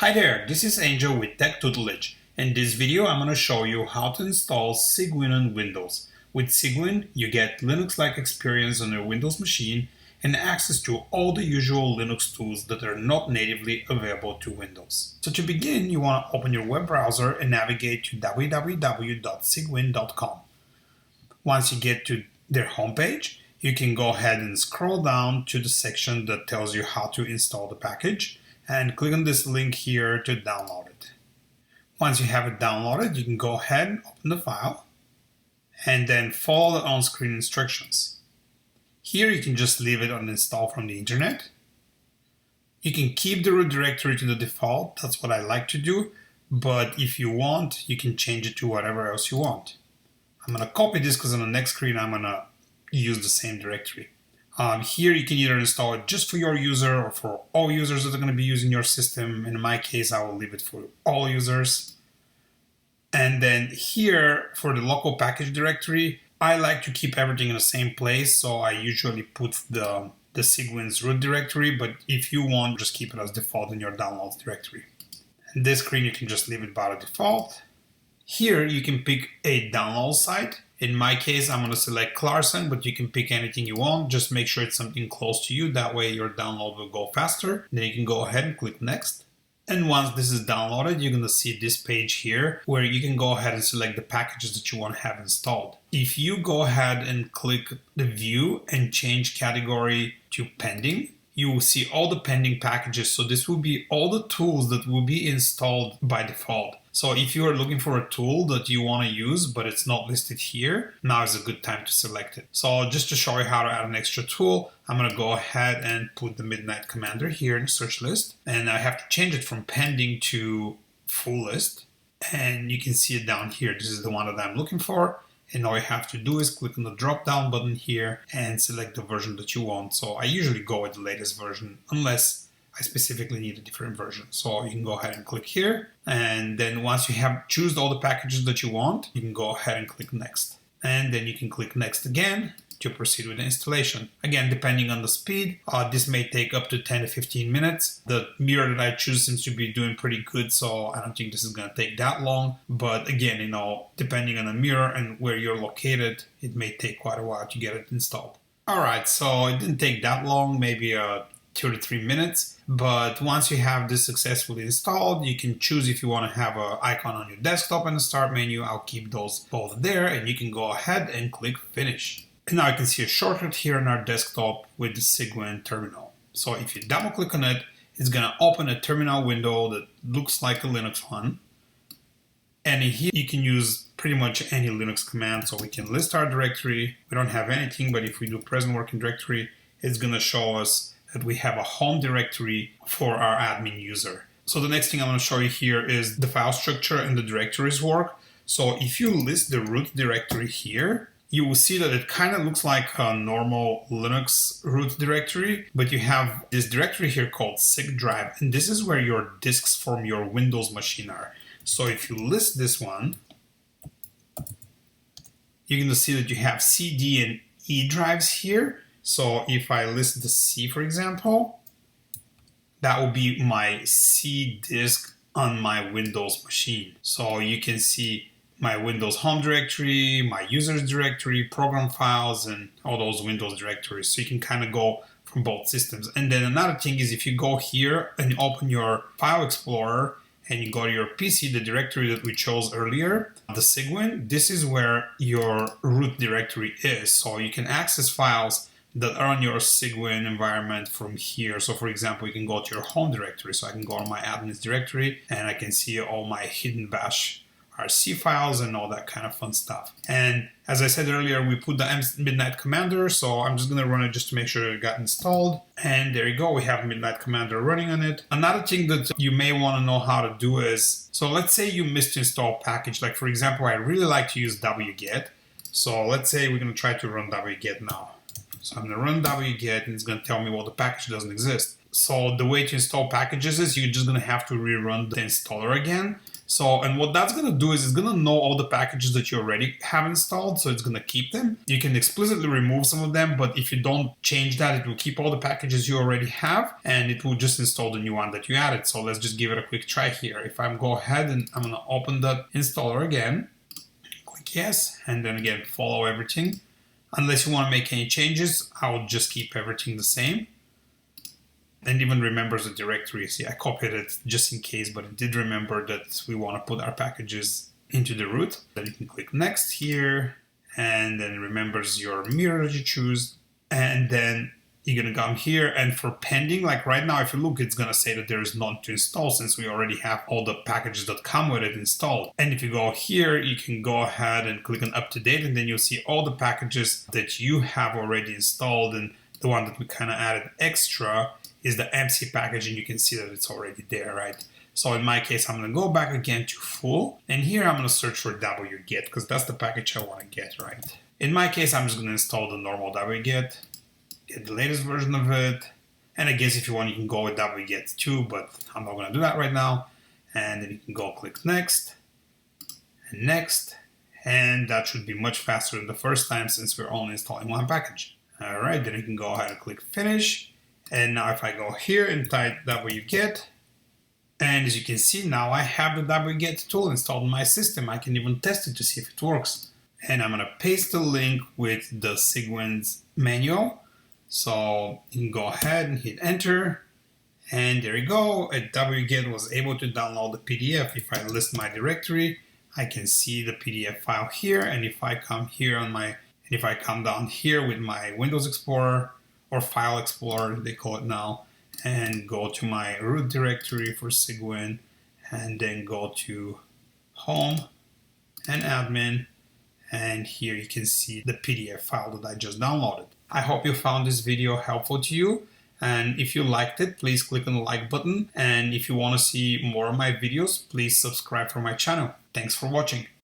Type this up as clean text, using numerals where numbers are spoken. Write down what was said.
Hi there, this is Angel with Tech Tutelage. In this video, I'm going to show you how to install Cygwin on Windows. With Cygwin, you get Linux-like experience on your Windows machine and access to all the usual Linux tools that are not natively available to Windows. So to begin, you want to open your web browser and navigate to www.cygwin.com. Once you get to their homepage, you can go ahead and scroll down to the section that tells you how to install the package, and click on this link here to download it. Once you have it downloaded, you can go ahead and open the file and then follow the on-screen instructions. Here you can just leave it uninstalled from the internet. You can keep the root directory to the default, that's what I like to do, but if you want, you can change it to whatever else you want. I'm going to copy this because on the next screen I'm going to use the same directory. Here you can either install it just for your user or for all users that are going to be using your system. In my case, I will leave it for all users. And then here for the local package directory, I like to keep everything in the same place. So I usually put the Cygwin's root directory, but if you want, just keep it as default in your downloads directory. In this screen, you can just leave it by the default. Here you can pick a download site. In my case, I'm going to select Clarkson, but you can pick anything you want. Just make sure it's something close to you. That way your download will go faster. Then you can go ahead and click Next. And once this is downloaded, you're going to see this page here where you can go ahead and select the packages that you want to have installed. If you go ahead and click the View and change category to Pending, you will see all the pending packages. So this will be all the tools that will be installed by default. So if you are looking for a tool that you want to use, but it's not listed here, now is a good time to select it. So just to show you how to add an extra tool, I'm going to go ahead and put the Midnight Commander here in the search list. And I have to change it from pending to full list. And you can see it down here. This is the one that I'm looking for. And all you have to do is click on the drop down button here and select the version that you want. So I usually go with the latest version unless I specifically need a different version. So you can go ahead and click here. And then once you have choose all the packages that you want, you can go ahead and click Next. And then you can click Next again to proceed with the installation. Again, depending on the speed, this may take up to 10 to 15 minutes. The mirror that I choose seems to be doing pretty good, so I don't think this is going to take that long. But again, depending on the mirror and where you're located, it may take quite a while to get it installed. All right, so it didn't take that long, maybe 2 to 3 minutes. But once you have this successfully installed, you can choose if you want to have an icon on your desktop in the start menu. I'll keep those both there, and you can go ahead and click Finish. And now you can see a shortcut here on our desktop with the Cygwin terminal. So if you double click on it, it's going to open a terminal window that looks like a Linux one. And in here you can use pretty much any Linux command. So we can list our directory. We don't have anything, but if we do present working directory, it's going to show us that we have a home directory for our admin user. So the next thing I'm going to show you here is the file structure and the directories work. So if you list the root directory here, you will see that it kind of looks like a normal Linux root directory, but you have this directory here called Cyg drive, and this is where your disks from your Windows machine are. So if you list this one, you're going to see that you have C, D, and E drives here. So if I list the C, for example, that will be my C disk on my Windows machine. So you can see my Windows home directory, my users directory, program files, and all those Windows directories. So you can kind of go from both systems. And then another thing is if you go here and you open your file explorer and you go to your PC, the directory that we chose earlier, the Cygwin, this is where your root directory is. So you can access files that are on your Cygwin environment from here. So for example, you can go to your home directory. So I can go to my admins directory and I can see all my hidden bash RC files and all that kind of fun stuff. And as I said earlier, we put the Midnight Commander, so I'm just going to run it just to make sure it got installed. And there you go, we have Midnight Commander running on it. Another thing that you may want to know how to do is, so let's say you missed to install a package. Like for example, I really like to use wget. So let's say we're going to try to run wget now. So I'm going to run wget and it's going to tell me, well, the package doesn't exist. So the way to install packages is you're just going to have to rerun the installer again. So, and what that's going to do is it's going to know all the packages that you already have installed, so it's going to keep them. You can explicitly remove some of them, but if you don't change that, it will keep all the packages you already have, and it will just install the new one that you added. So let's just give it a quick try here. If I go ahead and I'm going to open the installer again, click yes, and then again follow everything. Unless you want to make any changes, I will just keep everything the same. And even remembers the directory. See, I copied it just in case, but it did remember that we want to put our packages into the root. Then you can click next here, and then it remembers your mirror that you choose. And then you're going to come here, and for pending, like right now, if you look, it's going to say that there is none to install since we already have all the packages that come with it installed. And if you go here, you can go ahead and click on up to date, and then you'll see all the packages that you have already installed. And the one that we kind of added extra is the MC package, and you can see that it's already there, right? So in my case, I'm going to go back again to full, and here I'm going to search for wget because that's the package I want to get, right? In my case, I'm just going to install the normal wget, get the latest version of it, and I guess if you want, you can go with wget too, but I'm not going to do that right now. And then you can go click next, and that should be much faster than the first time since we're only installing one package. All right, then you can go ahead and click finish. And now if I go here and type wget, and as you can see now I have the wget tool installed in my system. I can even test it to see if it works. And I'm going to paste the link with the Cygwin's manual. So you can go ahead and hit enter. And there you go. Wget was able to download the PDF. If I list my directory, I can see the PDF file here. And if I come here if I come down here with my Windows Explorer, or File Explorer, they call it now, and go to my root directory for Cygwin, and then go to Home and Admin, and here you can see the PDF file that I just downloaded. I hope you found this video helpful to you, and if you liked it, please click on the like button, and if you want to see more of my videos, please subscribe for my channel. Thanks for watching.